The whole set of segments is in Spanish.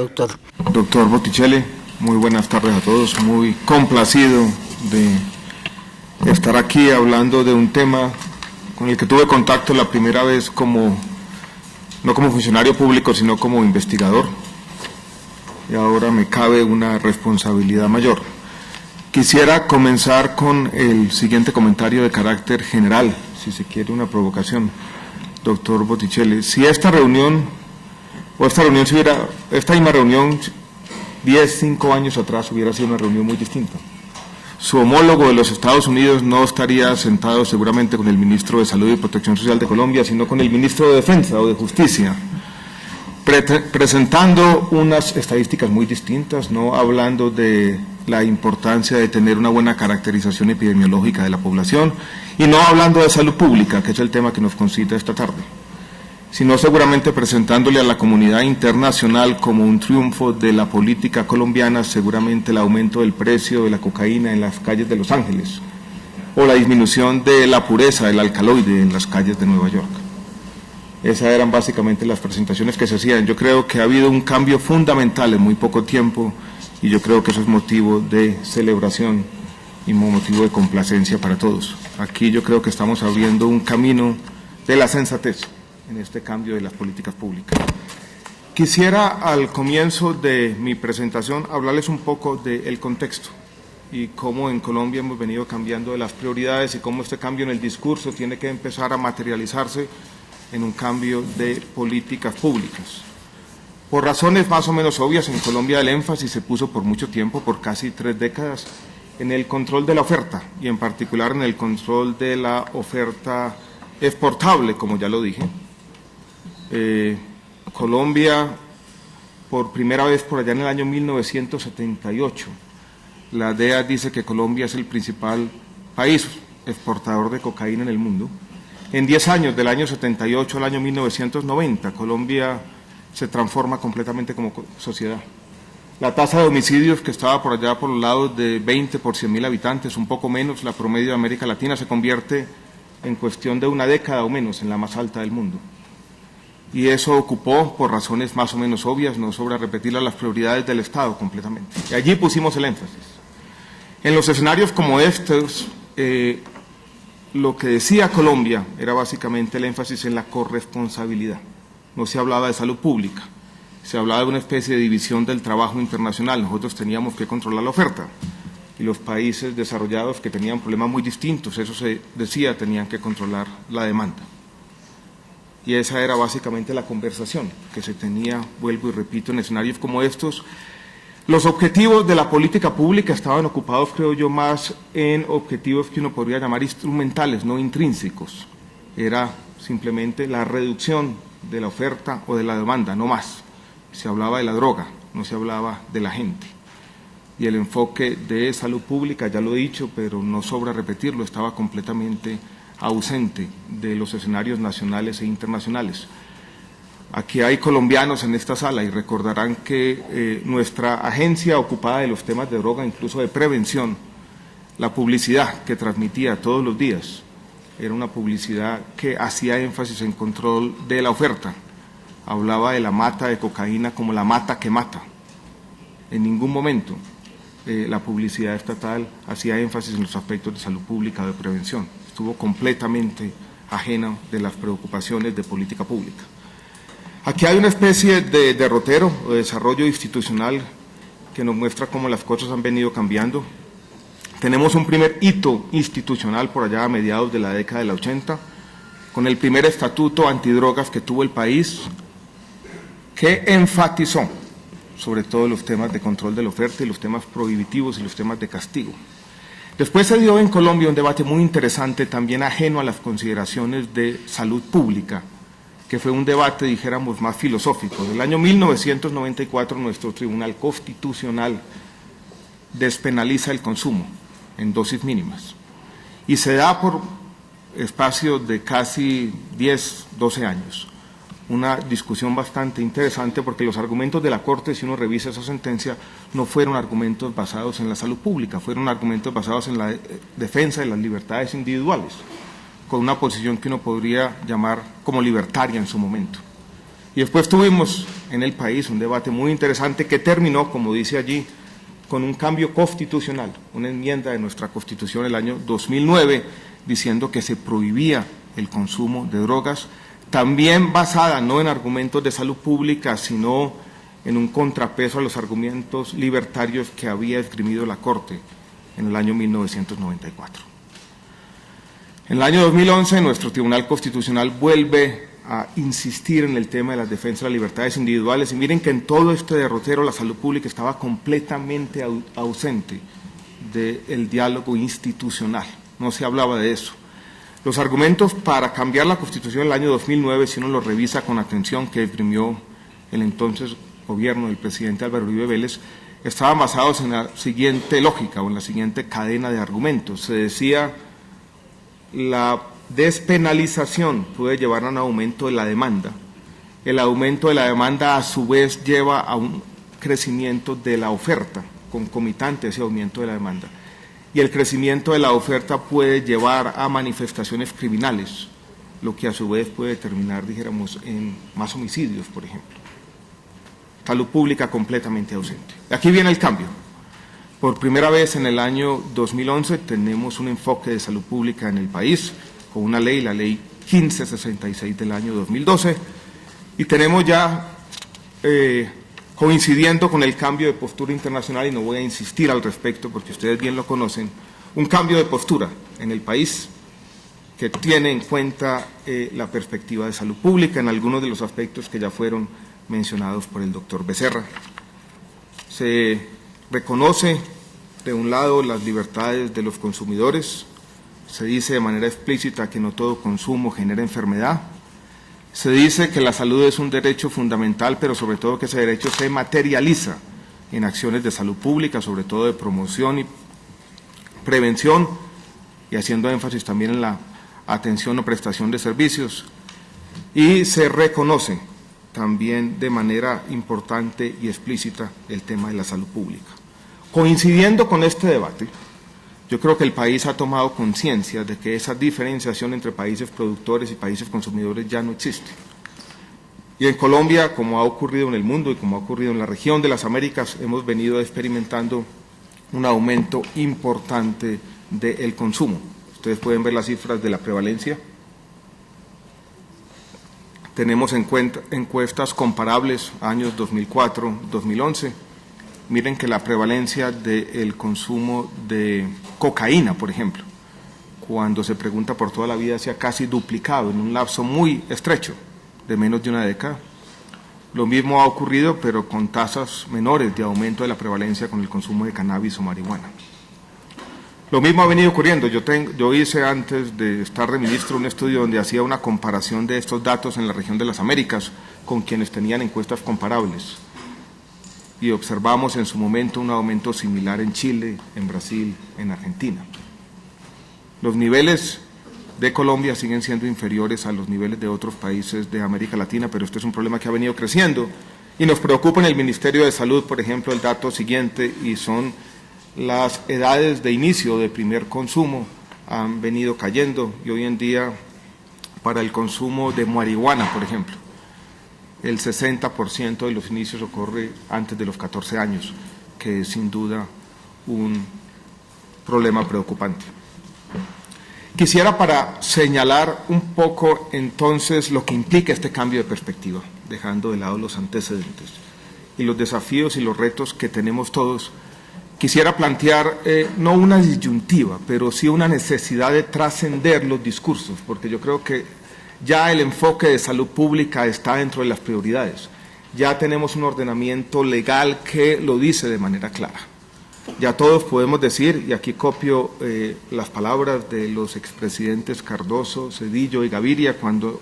Doctor. Doctor Botticelli, muy buenas tardes a todos, muy complacido de estar aquí hablando de un tema con el que tuve contacto la primera vez no como funcionario público, sino como investigador, y ahora me cabe una responsabilidad mayor. Quisiera comenzar con el siguiente comentario de carácter general, si se quiere una provocación. Doctor Botticelli, si esta misma reunión 5 años atrás hubiera sido una reunión muy distinta. Su homólogo de los Estados Unidos no estaría sentado seguramente con el ministro de Salud y Protección Social de Colombia, sino con el ministro de Defensa o de Justicia, presentando unas estadísticas muy distintas, no hablando de la importancia de tener una buena caracterización epidemiológica de la población y no hablando de salud pública, que es el tema que nos concita esta tarde, sino seguramente presentándole a la comunidad internacional como un triunfo de la política colombiana, seguramente el aumento del precio de la cocaína en las calles de Los Ángeles, o la disminución de la pureza del alcaloide en las calles de Nueva York. Esas eran básicamente las presentaciones que se hacían. Yo creo que ha habido un cambio fundamental en muy poco tiempo, y yo creo que eso es motivo de celebración y motivo de complacencia para todos. Aquí yo creo que estamos abriendo un camino de la sensatez en este cambio de las políticas públicas. Quisiera al comienzo de mi presentación hablarles un poco del contexto y cómo en Colombia hemos venido cambiando de las prioridades y cómo este cambio en el discurso tiene que empezar a materializarse en un cambio de políticas públicas. Por razones más o menos obvias, en Colombia el énfasis se puso por mucho tiempo, por casi 3 décadas, en el control de la oferta y en particular en el control de la oferta exportable, como ya lo dije. Colombia, por primera vez por allá en el año 1978, la DEA dice que Colombia es el principal país exportador de cocaína en el mundo. En 10 años, del año 78 al año 1990, Colombia se transforma completamente como sociedad. La tasa de homicidios, que estaba por allá por los lados de 20 por 100.000 habitantes, un poco menos, la promedio de América Latina, se convierte en cuestión de una década o menos en la más alta del mundo. Y eso ocupó, por razones más o menos obvias, no sobra repetirlas, las prioridades del Estado completamente. Y allí pusimos el énfasis. En los escenarios como estos, lo que decía Colombia era básicamente el énfasis en la corresponsabilidad. No se hablaba de salud pública, se hablaba de una especie de división del trabajo internacional. Nosotros teníamos que controlar la oferta y los países desarrollados que tenían problemas muy distintos, eso se decía, tenían que controlar la demanda. Y esa era básicamente la conversación que se tenía, vuelvo y repito, en escenarios como estos. Los objetivos de la política pública estaban ocupados, creo yo, más en objetivos que uno podría llamar instrumentales, no intrínsecos. Era simplemente la reducción de la oferta o de la demanda, no más. Se hablaba de la droga, no se hablaba de la gente. Y el enfoque de salud pública, ya lo he dicho, pero no sobra repetirlo, estaba completamente ausente de los escenarios nacionales e internacionales. Aquí hay colombianos en esta sala y recordarán que nuestra agencia ocupada de los temas de droga, incluso de prevención, la publicidad que transmitía todos los días, era una publicidad que hacía énfasis en control de la oferta. Hablaba de la mata de cocaína como la mata que mata. En ningún momento la publicidad estatal hacía énfasis en los aspectos de salud pública o de prevención. Estuvo completamente ajena de las preocupaciones de política pública. Aquí hay una especie de derrotero o desarrollo institucional que nos muestra cómo las cosas han venido cambiando. Tenemos un primer hito institucional por allá a mediados de la década de la 80, con el primer estatuto antidrogas que tuvo el país, que enfatizó sobre todo los temas de control de la oferta y los temas prohibitivos y los temas de castigo. Después se dio en Colombia un debate muy interesante, también ajeno a las consideraciones de salud pública, que fue un debate, dijéramos, más filosófico. En el año 1994 nuestro Tribunal Constitucional despenaliza el consumo en dosis mínimas y se da por espacio de casi 10, 12 años. Una discusión bastante interesante porque los argumentos de la Corte, si uno revisa esa sentencia, no fueron argumentos basados en la salud pública, fueron argumentos basados en la defensa de las libertades individuales, con una posición que uno podría llamar como libertaria en su momento. Y después tuvimos en el país, un debate muy interesante que terminó, como dice allí, con un cambio constitucional, una enmienda de nuestra Constitución el año 2009, diciendo que se prohibía el consumo de drogas, también basada no en argumentos de salud pública, sino en un contrapeso a los argumentos libertarios que había esgrimido la Corte en el año 1994. En el año 2011, nuestro Tribunal Constitucional vuelve a insistir en el tema de la defensa de las libertades individuales, y miren que en todo este derrotero la salud pública estaba completamente ausente del diálogo institucional, no se hablaba de eso. Los argumentos para cambiar la Constitución del año 2009, si uno los revisa con atención, que esgrimió el entonces gobierno del presidente Álvaro Uribe Vélez, estaban basados en la siguiente lógica o en la siguiente cadena de argumentos. Se decía, la despenalización puede llevar a un aumento de la demanda. El aumento de la demanda a su vez lleva a un crecimiento de la oferta, concomitante a ese aumento de la demanda. Y el crecimiento de la oferta puede llevar a manifestaciones criminales, lo que a su vez puede terminar, dijéramos, en más homicidios, por ejemplo. Salud pública completamente ausente. Aquí viene el cambio. Por primera vez en el año 2011 tenemos un enfoque de salud pública en el país, con una ley, la ley 1566 del año 2012, y tenemos ya, coincidiendo con el cambio de postura internacional, y no voy a insistir al respecto porque ustedes bien lo conocen, un cambio de postura en el país que tiene en cuenta la perspectiva de salud pública en algunos de los aspectos que ya fueron mencionados por el doctor Becerra. Se reconoce, de un lado, las libertades de los consumidores, se dice de manera explícita que no todo consumo genera enfermedad, se dice que la salud es un derecho fundamental, pero sobre todo que ese derecho se materializa en acciones de salud pública, sobre todo de promoción y prevención, y haciendo énfasis también en la atención o prestación de servicios, y se reconoce también de manera importante y explícita el tema de la salud pública. Coincidiendo con este debate, yo creo que el país ha tomado conciencia de que esa diferenciación entre países productores y países consumidores ya no existe. Y en Colombia, como ha ocurrido en el mundo y como ha ocurrido en la región de las Américas, hemos venido experimentando un aumento importante del consumo. Ustedes pueden ver las cifras de la prevalencia. Tenemos encuestas comparables a años 2004-2011. Miren que la prevalencia del consumo de cocaína, por ejemplo, cuando se pregunta por toda la vida, se ha casi duplicado en un lapso muy estrecho, de menos de una década. Lo mismo ha ocurrido, pero con tasas menores de aumento de la prevalencia con el consumo de cannabis o marihuana. Lo mismo ha venido ocurriendo. Yo hice antes de estar de ministro un estudio donde hacía una comparación de estos datos en la región de las Américas con quienes tenían encuestas comparables. Y observamos en su momento un aumento similar en Chile, en Brasil, en Argentina. Los niveles de Colombia siguen siendo inferiores a los niveles de otros países de América Latina, pero este es un problema que ha venido creciendo y nos preocupa en el Ministerio de Salud, por ejemplo, el dato siguiente, y son las edades de inicio de primer consumo han venido cayendo, y hoy en día para el consumo de marihuana, por ejemplo, el 60% de los inicios ocurre antes de los 14 años, que es sin duda un problema preocupante. Quisiera, para señalar un poco entonces lo que implica este cambio de perspectiva, dejando de lado los antecedentes y los desafíos y los retos que tenemos todos, quisiera plantear no una disyuntiva, pero sí una necesidad de trascender los discursos, porque yo creo que ya el enfoque de salud pública está dentro de las prioridades. Ya tenemos un ordenamiento legal que lo dice de manera clara. Ya todos podemos decir, y aquí copio las palabras de los expresidentes Cardoso, Zedillo y Gaviria, cuando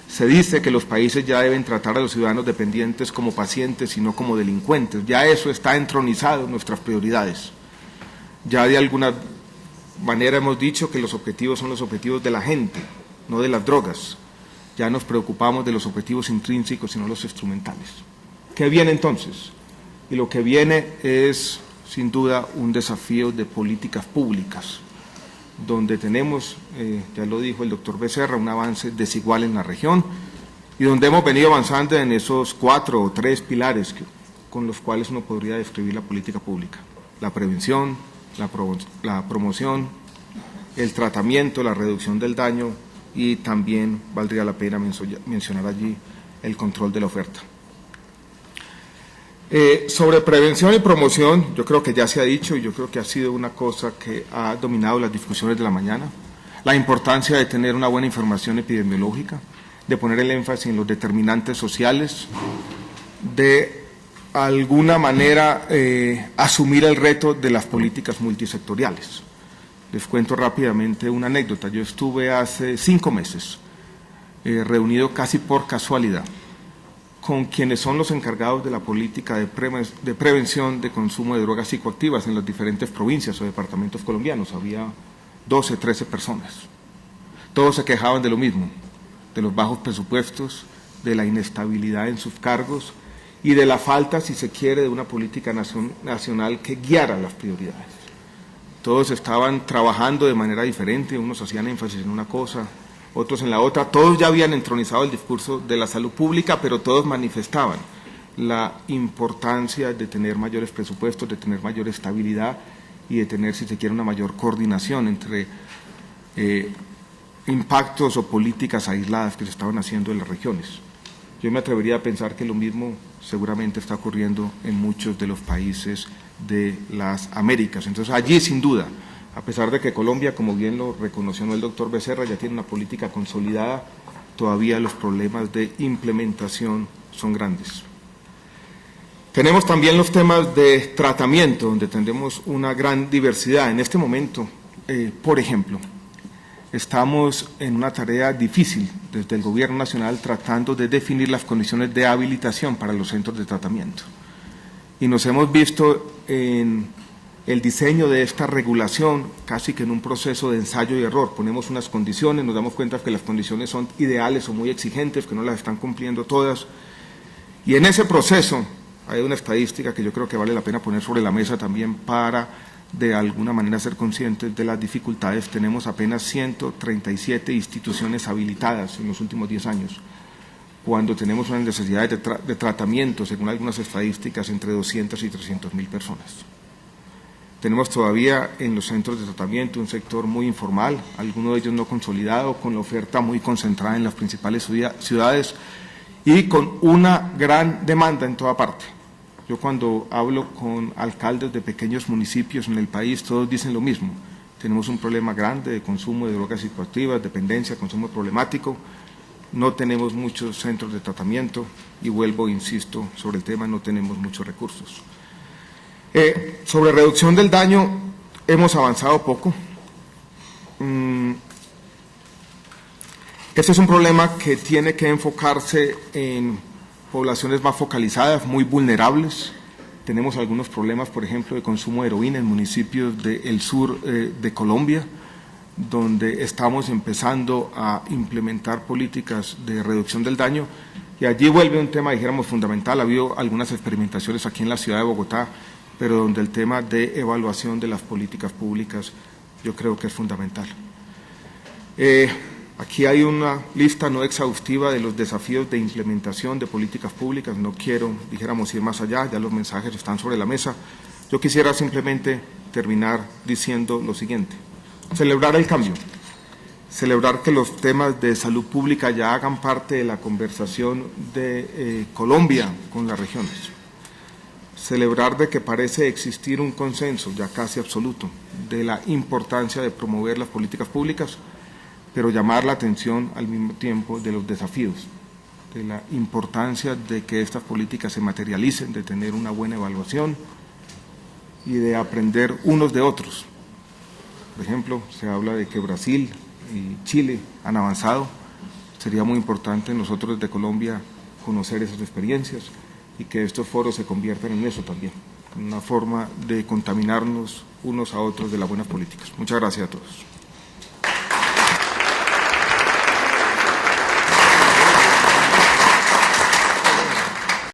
se dice que los países ya deben tratar a los ciudadanos dependientes como pacientes y no como delincuentes. Ya eso está entronizado en nuestras prioridades. Ya de alguna manera hemos dicho que los objetivos son los objetivos de la gente, no de las drogas. Ya nos preocupamos de los objetivos intrínsecos y no los instrumentales. ¿Qué viene entonces? Y lo que viene es, sin duda, un desafío de políticas públicas, donde tenemos, ya lo dijo el doctor Becerra, un avance desigual en la región, y donde hemos venido avanzando en esos 4 o 3 pilares con los cuales uno podría describir la política pública: la prevención, la promoción, el tratamiento, la reducción del daño, y también valdría la pena mencionar allí el control de la oferta. Sobre prevención y promoción, yo creo que ya se ha dicho, y yo creo que ha sido una cosa que ha dominado las discusiones de la mañana, la importancia de tener una buena información epidemiológica, de poner el énfasis en los determinantes sociales, de alguna manera asumir el reto de las políticas multisectoriales. Les cuento rápidamente una anécdota. Yo estuve hace 5 meses reunido casi por casualidad con quienes son los encargados de la política de prevención de consumo de drogas psicoactivas en las diferentes provincias o departamentos colombianos. Había 12, 13 personas. Todos se quejaban de lo mismo, de los bajos presupuestos, de la inestabilidad en sus cargos y de la falta, si se quiere, de una política nacional que guiara las prioridades. Todos estaban trabajando de manera diferente, unos hacían énfasis en una cosa, otros en la otra. Todos ya habían entronizado el discurso de la salud pública, pero todos manifestaban la importancia de tener mayores presupuestos, de tener mayor estabilidad y de tener, si se quiere, una mayor coordinación entre impactos o políticas aisladas que se estaban haciendo en las regiones. Yo me atrevería a pensar que lo mismo seguramente está ocurriendo en muchos de los países de las Américas. Entonces, allí, sin duda, a pesar de que Colombia, como bien lo reconoció el doctor Becerra, ya tiene una política consolidada, todavía los problemas de implementación son grandes. Tenemos también los temas de tratamiento, donde tendremos una gran diversidad. En este momento, por ejemplo, estamos en una tarea difícil desde el Gobierno Nacional tratando de definir las condiciones de habilitación para los centros de tratamiento. Y nos hemos visto en el diseño de esta regulación casi que en un proceso de ensayo y error. Ponemos unas condiciones, nos damos cuenta que las condiciones son ideales o muy exigentes, que no las están cumpliendo todas. Y en ese proceso hay una estadística que yo creo que vale la pena poner sobre la mesa también para de alguna manera ser conscientes de las dificultades. Tenemos apenas 137 instituciones habilitadas en los últimos 10 años, cuando tenemos unas necesidades de tratamiento, según algunas estadísticas, entre 200 y 300.000 personas. Tenemos todavía en los centros de tratamiento un sector muy informal, algunos de ellos no consolidado, con la oferta muy concentrada en las principales ciudades y con una gran demanda en toda parte. Yo cuando hablo con alcaldes de pequeños municipios en el país, todos dicen lo mismo. Tenemos un problema grande de consumo de drogas psicoactivas, dependencia, consumo problemático. No tenemos muchos centros de tratamiento y vuelvo, insisto, sobre el tema, no tenemos muchos recursos. Sobre reducción del daño, hemos avanzado poco. Este es un problema que tiene que enfocarse en poblaciones más focalizadas, muy vulnerables. Tenemos algunos problemas, por ejemplo, de consumo de heroína en municipios del sur de Colombia, donde estamos empezando a implementar políticas de reducción del daño, y allí vuelve un tema, dijéramos, fundamental. Ha habido algunas experimentaciones aquí en la ciudad de Bogotá, pero donde el tema de evaluación de las políticas públicas yo creo que es fundamental. Aquí hay una lista no exhaustiva de los desafíos de implementación de políticas públicas. No quiero, dijéramos, ir más allá, ya los mensajes están sobre la mesa. Yo quisiera simplemente terminar diciendo lo siguiente: celebrar el cambio, celebrar que los temas de salud pública ya hagan parte de la conversación de Colombia con las regiones, celebrar de que parece existir un consenso ya casi absoluto de la importancia de promover las políticas públicas, pero llamar la atención al mismo tiempo de los desafíos, de la importancia de que estas políticas se materialicen, de tener una buena evaluación y de aprender unos de otros. Por ejemplo, se habla de que Brasil y Chile han avanzado. Sería muy importante nosotros desde Colombia conocer esas experiencias y que estos foros se conviertan en eso también, en una forma de contaminarnos unos a otros de las buenas políticas. Muchas gracias a todos.